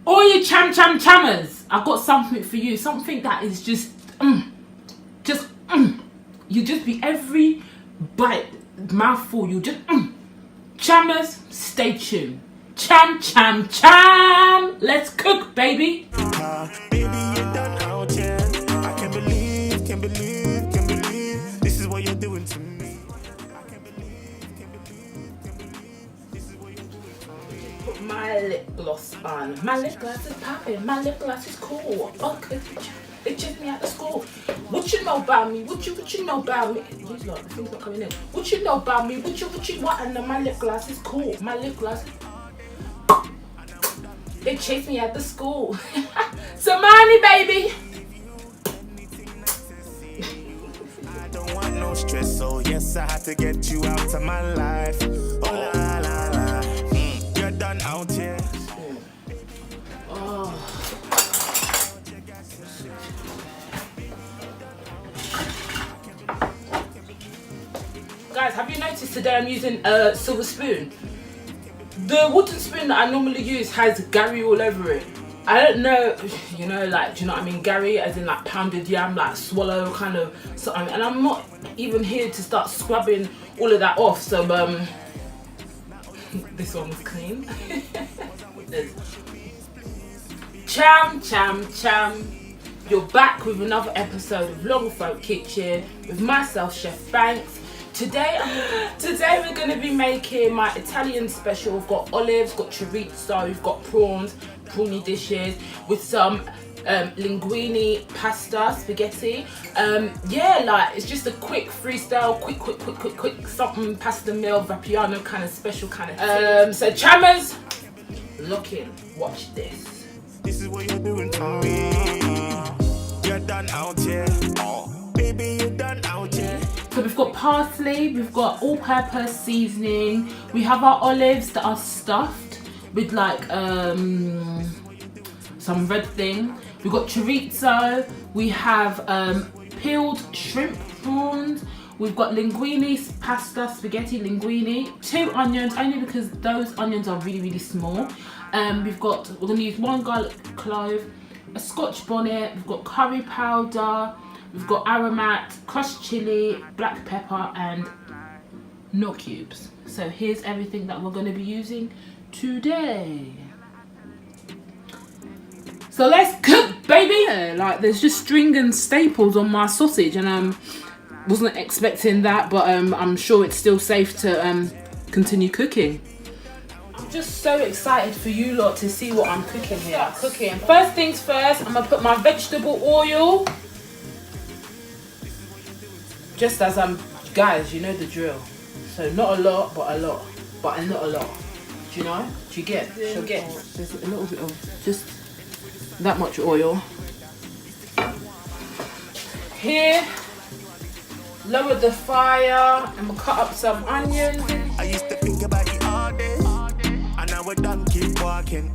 All you chammers, I've got something for you. Something that is just, you just be every bite, mouthful, you just, Chammers, stay tuned. Cham. Let's cook, baby. Baby, you're done out, yeah. I can't believe this is what you're doing to me. I can't believe this is what you're doing to me. Put my lip gloss on. My lip gloss is popping. My lip gloss is cool. Okay, they checked me out of school. What you know about me? What you know about me? These lot, things not coming in. What you know about me? What you want? And my lip gloss is cool. My lip gloss. They chased me at the school. Samani, baby. I don't want no stress, so yes, I had to get you out of my life. Oh la la la, you're done out here. Oh. Guys, have you noticed today I'm using a silver spoon? The wooden spoon that I normally use has Gary all over it. I don't know, you know, like, do you know what I mean? Gary, as in like pounded yam, like swallow kind of something. And I'm not even here to start scrubbing all of that off. So, this one was clean. Cham. You're back with another episode of Longa Kitchen with myself, Chef Banks. Today we're going to be making my Italian special. We've got olives, got chorizo, we've got prawns, prawny dishes with some linguine pasta, spaghetti. Yeah, like it's just a quick freestyle, quick something pasta meal, Vapiano kind of special kind of thing. So chammers, look in, watch this. This is what you're doing to me. You're done out here. Oh, baby, you're done out here. So we've got parsley, we've got all-purpose seasoning, we have our olives that are stuffed with like some red thing. We've got chorizo, we have peeled shrimp prawns, we've got linguine pasta, spaghetti linguine, 2 onions, only because those onions are really small. We're going to use 1 garlic clove, a scotch bonnet, we've got curry powder, we've got aromat, crushed chili, black pepper and Knorr cubes. So here's everything that we're going to be using today. So let's cook, baby! Like there's just string and staples on my sausage and wasn't expecting that, but I'm sure it's still safe to continue cooking. I'm just so excited for you lot to see what I'm cooking here. First things first, I'm going to put my vegetable oil. Just as guys, you know the drill. So not a lot, but a lot. But not a lot. Do you know? Do you get? She'll get. There's a little bit of just that much oil. Here, lower the fire. I'm gonna cut up some onions. I used to think about you all day, and now we're done, keep walking.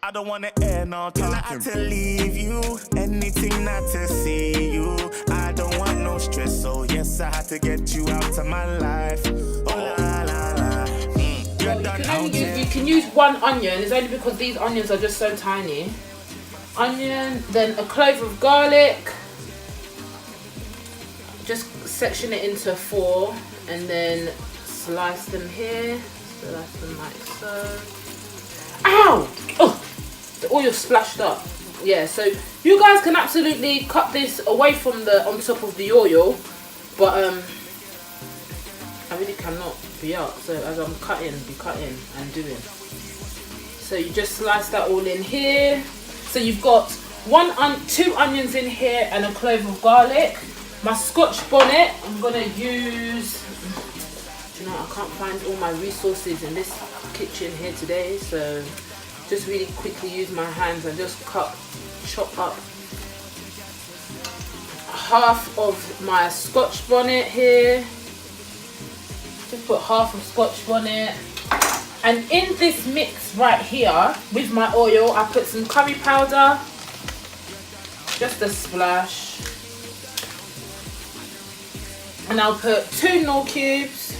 I don't wanna end all talking. I had to leave you, anything not to see you. I don't want no stress, so yes, I had to get you out of my life. Oh la la la, you're done out here. You can use 1 onion. It's only because these onions are just so tiny. Onion, then a clove of garlic. Just section it into 4 and then slice them here. Slice them like so. Ow! Oh, the oil splashed up. Yeah, so you guys can absolutely cut this away from on top of the oil, but I really cannot be out. So as I'm be cutting and doing. So you just slice that all in here. So you've got 2 onions in here and a clove of garlic. My scotch bonnet, I'm gonna use. You know, I can't find all my resources in this kitchen here today, so just really quickly use my hands and just chop up half of my scotch bonnet here. Just put half of scotch bonnet. And in this mix right here with my oil, I put some curry powder, just a splash. And I'll put 2 Knorr cubes.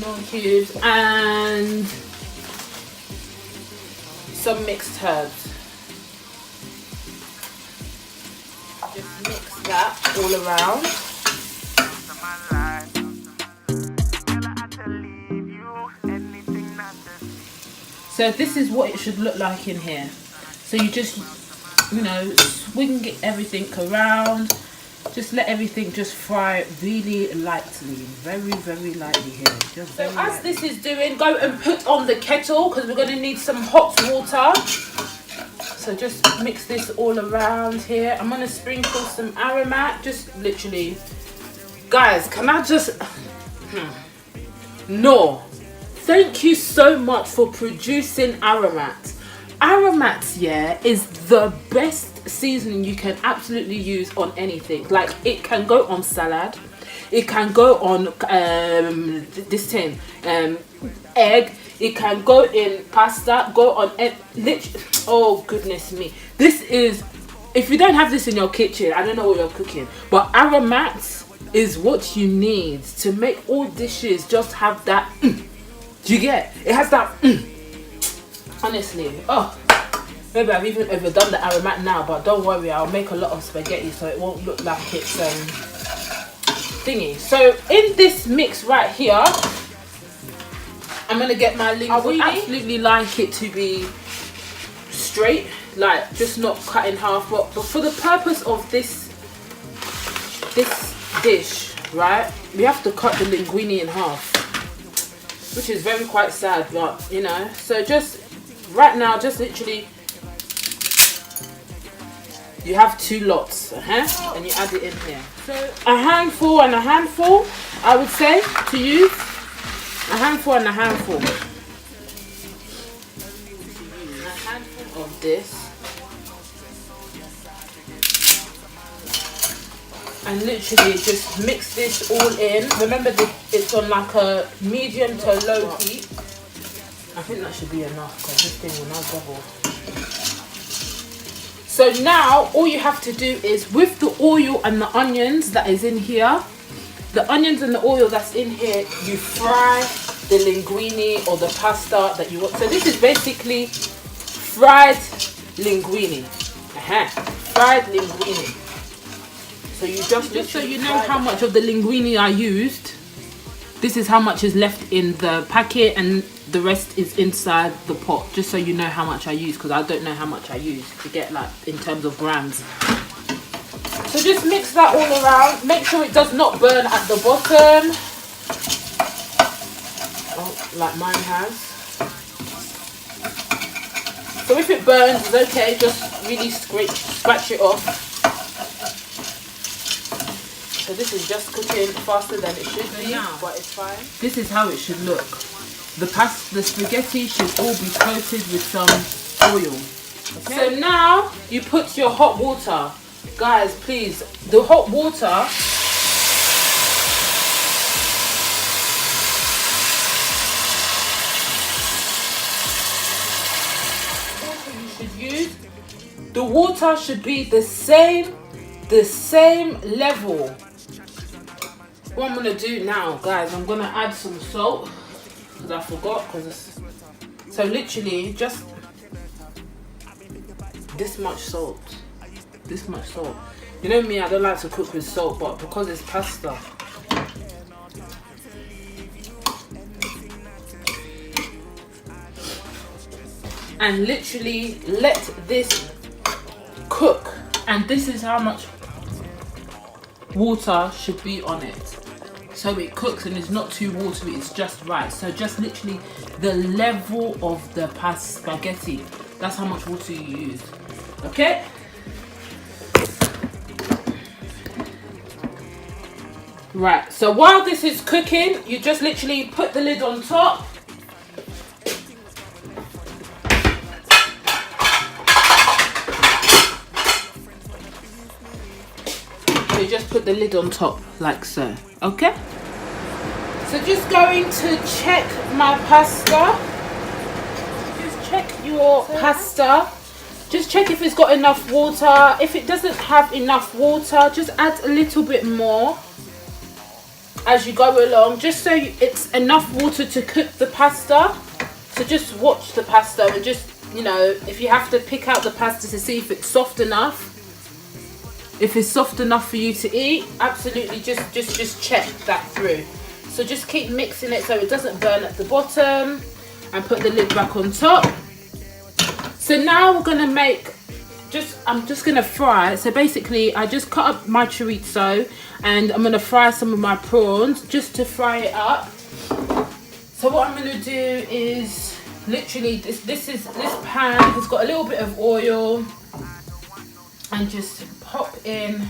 More cubes and some mixed herbs. Just mix that all around. So this is what it should look like in here. So you just, you know, swing everything around. Just let everything just fry really lightly, very, very lightly here. Just very lightly. As this is doing, go and put on the kettle because we're going to need some hot water. So just mix this all around here. I'm going to sprinkle some aromat, just literally. Guys, can I just... No. Thank you so much for producing aromat. Aromat, yeah, is the best seasoning you can absolutely use on anything. Like, it can go on salad. It can go on this thing, egg. It can go in pasta, go on oh goodness me. This is, if you don't have this in your kitchen, I don't know what you're cooking. But aromat is what you need to make all dishes just have that. Do you get? It has that. Honestly, oh, maybe I've even overdone the aromat now, but don't worry, I'll make a lot of spaghetti so it won't look like it's thingy. So in this mix right here, I'm gonna get my linguine. I would absolutely like it to be straight, like just not cut in half. But for the purpose of this dish, right, we have to cut the linguine in half, which is very quite sad, but you know. So just right now, just literally, you have 2 lots, and you add it in here. So a handful and a handful, I would say to use. A handful and a handful. A handful of this. And literally just mix this all in. Remember, it's on like a medium to low heat. I think that should be enough because this thing will now bubble. So now all you have to do is, with the oil and the onions that is in here, the onions and the oil that's in here, you fry the linguine or the pasta that you want. So this is basically fried linguine. Fried linguine. So you just so you know how much of the linguine I used. This is how much is left in the packet and the rest is inside the pot. Just so you know how much I use, because I don't know how much I use to get like in terms of grams. So just mix that all around. Make sure it does not burn at the bottom. Oh, like mine has. So if it burns, it's okay. Just really scratch it off. So this is just cooking faster than it should be, but it's fine. This is how it should look. The spaghetti should all be coated with some oil. Okay? So now you put your hot water. Guys, please, the hot water, you should use, the water should be the same level. What I'm gonna do now, guys, I'm gonna add some salt because I forgot. So literally just this much salt. This much salt. You know me, I don't like to cook with salt, but because it's pasta, and literally let this cook. And this is how much water should be on it, so it cooks and it's not too watery, it's just right. So just literally the level of the spaghetti, that's how much water you use. Okay, right, so while this is cooking, you just literally put the lid on top. So you just put the lid on top like so. Okay, so just going to check my pasta. Just check your pasta. Just check if it's got enough water. If it doesn't have enough water, just add a little bit more. as you go along, just so it's enough water to cook the pasta. So just watch the pasta and just, you know, if you have to pick out the pasta to see if it's soft enough. If it's soft enough for you to eat, absolutely just check that through. So just keep mixing it so it doesn't burn at the bottom, and put the lid back on top. So now we're gonna make, I'm just gonna fry. So basically I just cut up my chorizo and I'm gonna fry some of my prawns just to fry it up. So what I'm gonna do is literally this pan has got a little bit of oil, and just pop in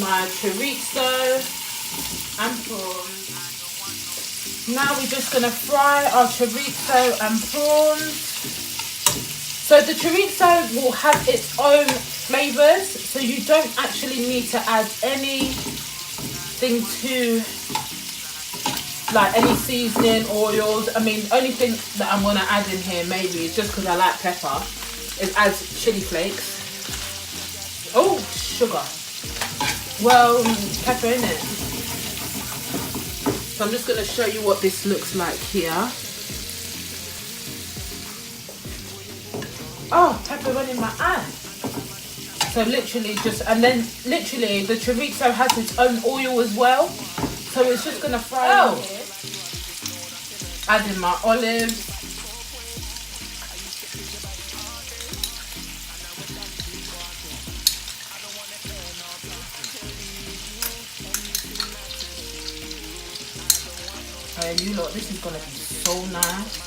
my chorizo and prawns. Now we're just gonna fry our chorizo and prawns. So the chorizo will have its own flavors, so you don't actually need to add anything to, like any seasoning, oils. I mean, only thing that I'm gonna add in here maybe is just because I like pepper, is add chili flakes. Oh, sugar. Well, pepper in it. So I'm just going to show you what this looks like here. Oh, pepper went in my eye. So literally just, and then literally the chorizo has its own oil as well. So it's just going to fry in here. Add in my olives. Oh, you lot, this is gonna be so nice.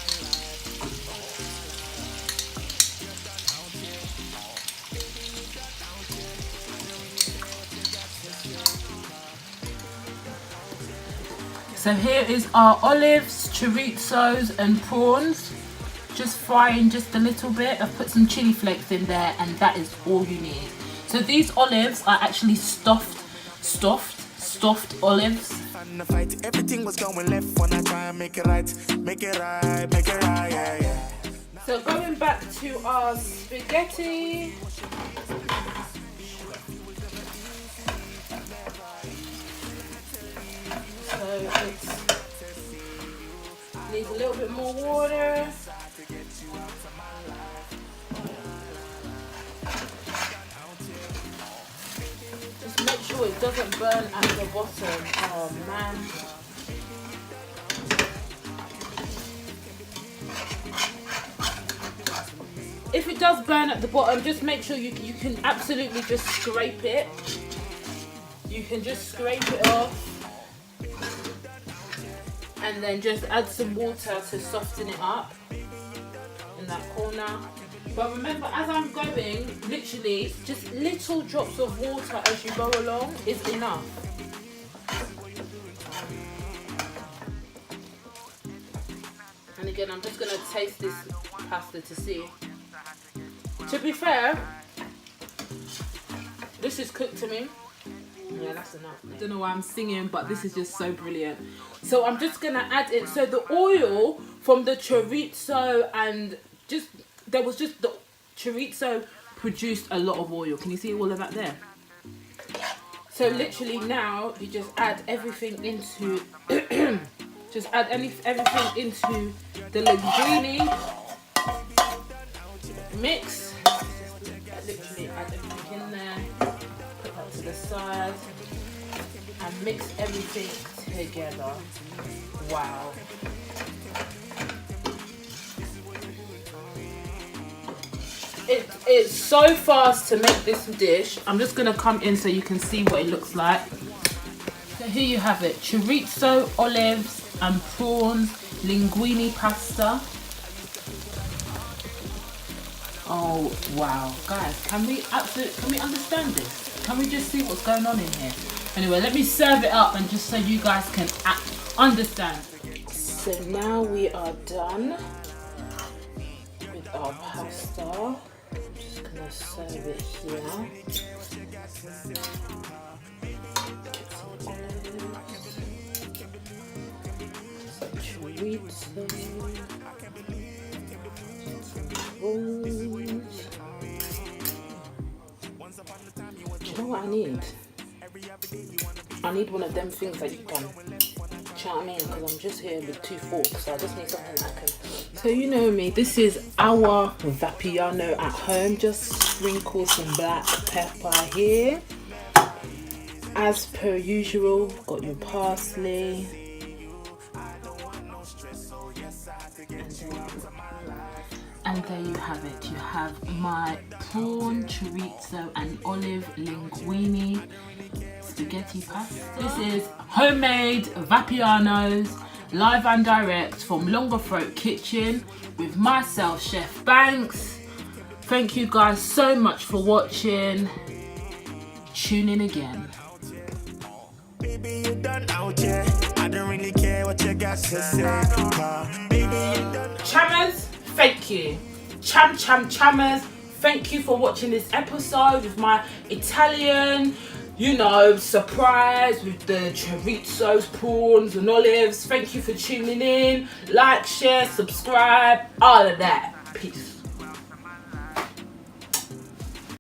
So here is our olives, chorizos and prawns. Just frying just a little bit. I've put some chili flakes in there, and that is all you need. So these olives are actually stuffed olives. Everything was going left when I try and make it right, yeah. So going back to our spaghetti. So it needs a little bit more water. Just make sure it doesn't burn at the bottom. Oh man. If it does burn at the bottom, just make sure you can absolutely just scrape it. You can just scrape it off. And then just add some water to soften it up in that corner. But remember, as I'm going, literally just little drops of water as you go along is enough. And again, I'm just going to taste this pasta to see. To be fair, this is cooked to me. Yeah, that's enough. I don't know why I'm singing, but this is just so brilliant. So I'm just gonna add it. So the oil from the chorizo and there was just the chorizo produced a lot of oil. Can you see all of that there? So literally now you just add everything into everything into the linguine mix. Literally add everything in there. Put that to the side and mix everything together. Wow. It's so fast to make this dish. I'm just gonna come in so you can see what it looks like. So here you have it: chorizo, olives and prawns, linguine pasta. Oh wow, guys, can we understand this? Can we just see what's going on in here? Anyway, let me serve it up and just so you guys can understand. So now we are done with our pasta. I'm just gonna serve it here. Chorizo. Do you know what I need? I need one of them things that you can. Do you know what I mean? Because I'm just here with 2 forks, so I just need something that I can. So you know me, this is our Vapiano at home. Just sprinkle some black pepper here. As per usual, got your parsley. And there you have it. You have my prawn, chorizo and olive linguine spaghetti pasta. This is homemade Vapianos, live and direct from Longa Kitchen with myself, Chef Banks. Thank you guys so much for watching. Tune in again. Baby, you done out, yeah. I don't really care what you got to say. Baby, you done. Chammers, thank you. Chammers, thank you for watching this episode with my Italian, you know, surprise with the chorizos, prawns and olives. Thank you for tuning in. Like, share, subscribe, all of that. Peace.